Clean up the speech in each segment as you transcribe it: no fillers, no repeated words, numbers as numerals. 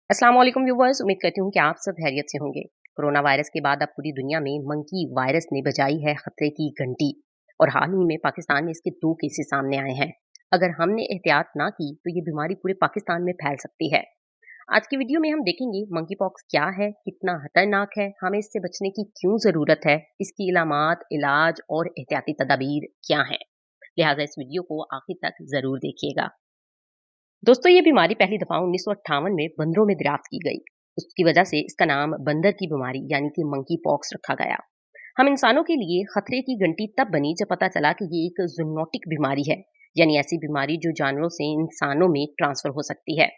अस्सलाम वालेकुम व्यूवर्स, उम्मीद करती हूँ कि आप सब खैरियत से होंगे। कोरोना वायरस के बाद अब पूरी दुनिया में मंकी वायरस ने बजाई है खतरे की घंटी और हाल ही में पाकिस्तान में इसके 2 केसेस सामने आए हैं। अगर हमने एहतियात ना की तो ये बीमारी पूरे पाकिस्तान में फैल सकती है। आज की वीडियो में हम देखेंगे मंकी पॉक्स क्या है, कितना खतरनाक है, हमें इससे बचने की क्यों जरूरत है, इसकी इलामात, इलाज और एहतियाती तदाबीर क्या हैं। लिहाजा इस वीडियो को आखिर तक जरूर देखिएगा। दोस्तों, ये बीमारी पहली दफा 1958 में बंदरों में दरियाफ्त की गई। उसकी वजह से इसका नाम बंदर की बीमारी यानी कि मंकी पॉक्स रखा गया। हम इंसानों के लिए खतरे की घंटी तब बनी जब पता चला कि ये एक जूनोटिक बीमारी है, यानी ऐसी बीमारी जो जानवरों से इंसानों में ट्रांसफर हो सकती है।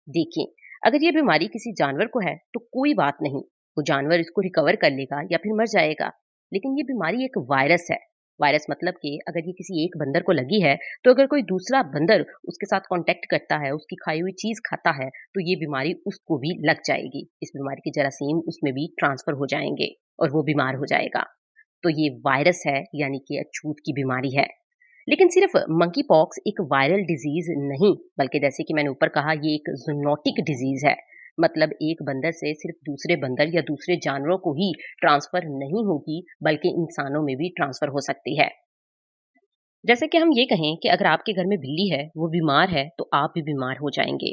देखिए, अगर ये बीमारी किसी जानवर को है तो कोई बात नहीं, वो जानवर इसको रिकवर कर लेगा या फिर मर जाएगा। लेकिन ये बीमारी एक वायरस है। वायरस मतलब कि अगर ये किसी एक बंदर को लगी है, तो अगर कोई दूसरा बंदर उसके साथ कांटेक्ट करता है, उसकी खाई हुई चीज खाता है, तो ये बीमारी उसको भी लग जाएगी। इस बीमारी के जरासीम उसमें भी ट्रांसफर हो जाएंगे और वो बीमार हो जाएगा। तो ये वायरस है, यानी कि अछूत की बीमारी है। लेकिन सिर्फ मंकी पॉक्स एक वायरल डिजीज नहीं, बल्कि जैसे कि मैंने ऊपर कहा, ये एक जूनोटिक डिजीज है। मतलब एक बंदर से सिर्फ दूसरे बंदर या दूसरे जानवरों को ही ट्रांसफर नहीं होगी, बल्कि इंसानों में भी ट्रांसफर हो सकती है। जैसे कि हम ये कहें कि अगर आपके घर में बिल्ली है, वो बीमार है, तो आप भी बीमार हो जाएंगे।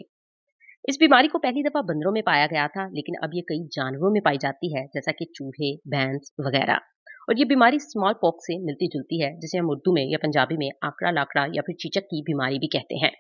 इस बीमारी को पहली दफा बंदरों में पाया गया था, लेकिन अब ये कई जानवरों में पाई जाती है, जैसा कि चूहे, भैंस वगैरह। और ये बीमारी स्मॉल पॉक्स से मिलती जुलती है, जिसे हम उर्दू में या पंजाबी में आकड़ा लाकड़ा या फिर चीचक की बीमारी भी कहते हैं।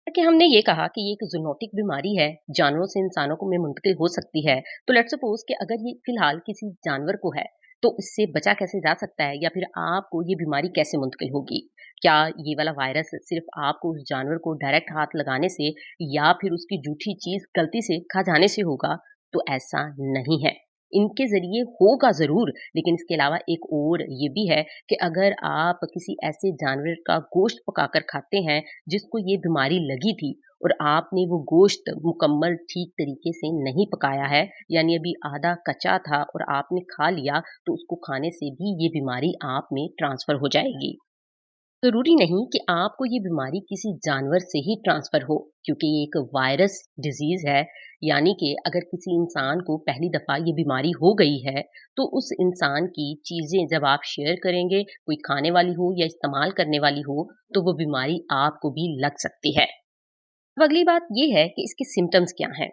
कि हमने ये कहा कि ये एक जूनोटिक बीमारी है, जानवरों से इंसानों को में मुंतकिल हो सकती है। तो लेट्स सपोज कि अगर ये फिलहाल किसी जानवर को है, तो इससे बचा कैसे जा सकता है, या फिर आपको ये बीमारी कैसे मुंतकिल होगी। क्या ये वाला वायरस सिर्फ आपको उस जानवर को डायरेक्ट हाथ लगाने से या फिर उसकी जूठी चीज गलती से खा जाने से होगा? तो ऐसा नहीं है। इनके जरिए होगा जरूर, लेकिन इसके अलावा एक और ये भी है कि अगर आप किसी ऐसे जानवर का गोश्त पकाकर खाते हैं जिसको ये बीमारी लगी थी, और आपने वो गोश्त मुकम्मल ठीक तरीके से नहीं पकाया है, यानी अभी आधा कच्चा था और आपने खा लिया, तो उसको खाने से भी ये बीमारी आप में ट्रांसफर हो जाएगी। जरूरी नहीं कि आपको ये बीमारी किसी जानवर से ही ट्रांसफर हो, क्योंकि ये एक वायरस डिजीज है। यानी कि अगर किसी इंसान को पहली दफा ये बीमारी हो गई है, तो उस इंसान की चीजें जब आप शेयर करेंगे, कोई खाने वाली हो या इस्तेमाल करने वाली हो, तो वो बीमारी आपको भी लग सकती है। अब अगली बात ये है कि इसके सिम्टम्स क्या हैं।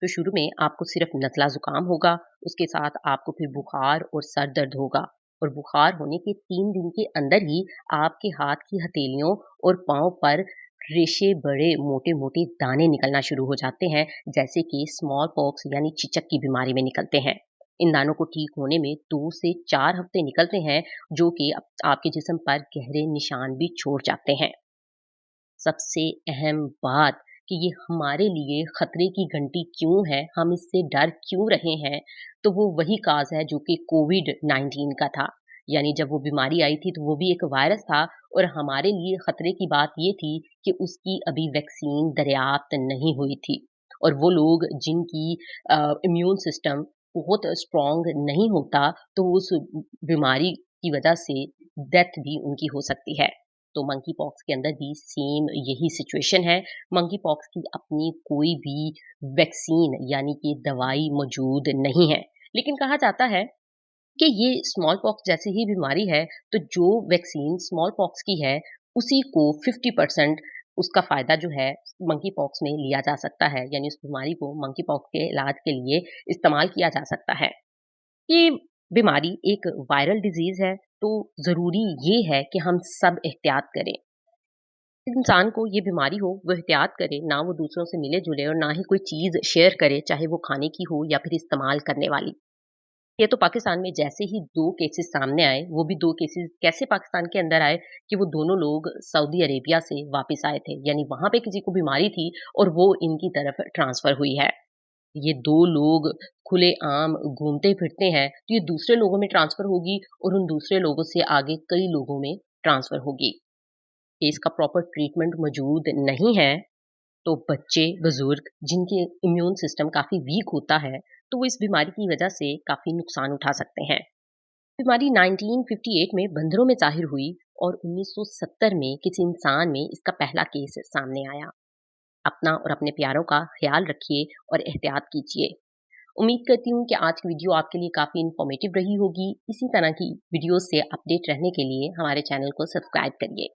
तो शुरू में आपको सिर्फ नज़ला ज़ुकाम होगा, उसके साथ आपको फिर बुखार और सर दर्द होगा, और बुखार होने के 3 दिन के अंदर ही आपके हाथ की हथेलियों और पाँव पर रेशे बड़े मोटे-मोटे दाने निकलना शुरू हो जाते हैं, जैसे कि स्मॉल पॉक्स यानी चिचक की बीमारी में निकलते हैं। इन दानों को ठीक होने में 2 से 4 हफ्ते निकलते हैं, जो कि आपके जिस्म पर गहरे निशान भी छोड़ जाते हैं। सबसे अहम बात कि ये हमारे लिए खतरे की घंटी क्यों है, हम इससे डर क्यों रहे हैं, तो वो वही काज है जो कि कोविड-19 का था। यानी जब वो बीमारी आई थी, तो वो भी एक वायरस था, और हमारे लिए खतरे की बात ये थी कि उसकी अभी वैक्सीन दरियाफ्त नहीं हुई थी। और वो लोग जिनकी इम्यून सिस्टम बहुत स्ट्रॉन्ग नहीं होता, तो उस बीमारी की वजह से डेथ भी उनकी हो सकती है। तो मंकी पॉक्स के अंदर भी सेम यही सिचुएशन है। मंकी पॉक्स की अपनी कोई भी वैक्सीन यानी कि दवाई मौजूद नहीं है। लेकिन कहा जाता है कि ये स्मॉल पॉक्स जैसी ही बीमारी है, तो जो वैक्सीन स्मॉल पॉक्स की है, उसी को 50% उसका फ़ायदा जो है मंकी पॉक्स में लिया जा सकता है। यानी उस बीमारी को मंकी पॉक्स के इलाज के लिए इस्तेमाल किया जा सकता है। ये बीमारी एक वायरल डिज़ीज़ है, तो ज़रूरी ये है कि हम सब एहतियात करें। इंसान को ये बीमारी हो, वो एहतियात करे, ना वो दूसरों से मिले-जुले और ना ही कोई चीज़ शेयर करे, चाहे वो खाने की हो या फिर इस्तेमाल करने वाली। ये तो पाकिस्तान में जैसे ही 2 केसेस सामने आए, वो भी 2 केसेस कैसे पाकिस्तान के अंदर आए कि वो दोनों लोग सऊदी अरेबिया से वापस आए थे। यानी वहाँ पे किसी को बीमारी थी और वो इनकी तरफ ट्रांसफ़र हुई है। ये 2 लोग खुलेआम घूमते-फिरते हैं, तो ये दूसरे लोगों में ट्रांसफ़र होगी और उन दूसरे लोगों से आगे कई लोगों में ट्रांसफ़र होगी। कि इसका प्रॉपर ट्रीटमेंट मौजूद नहीं है, तो बच्चे, बुजुर्ग जिनके इम्यून सिस्टम काफ़ी वीक होता है, तो वो इस बीमारी की वजह से काफ़ी नुकसान उठा सकते हैं। बीमारी 1958 में बंदरों में ज़ाहिर हुई और 1970 में किसी इंसान में इसका पहला केस सामने आया। अपना और अपने प्यारों का ख्याल रखिए और एहतियात कीजिए। उम्मीद करती हूँ कि आज की वीडियो आपके लिए काफ़ी इन्फॉर्मेटिव रही होगी। इसी तरह की वीडियोस से अपडेट रहने के लिए हमारे चैनल को सब्सक्राइब करिए।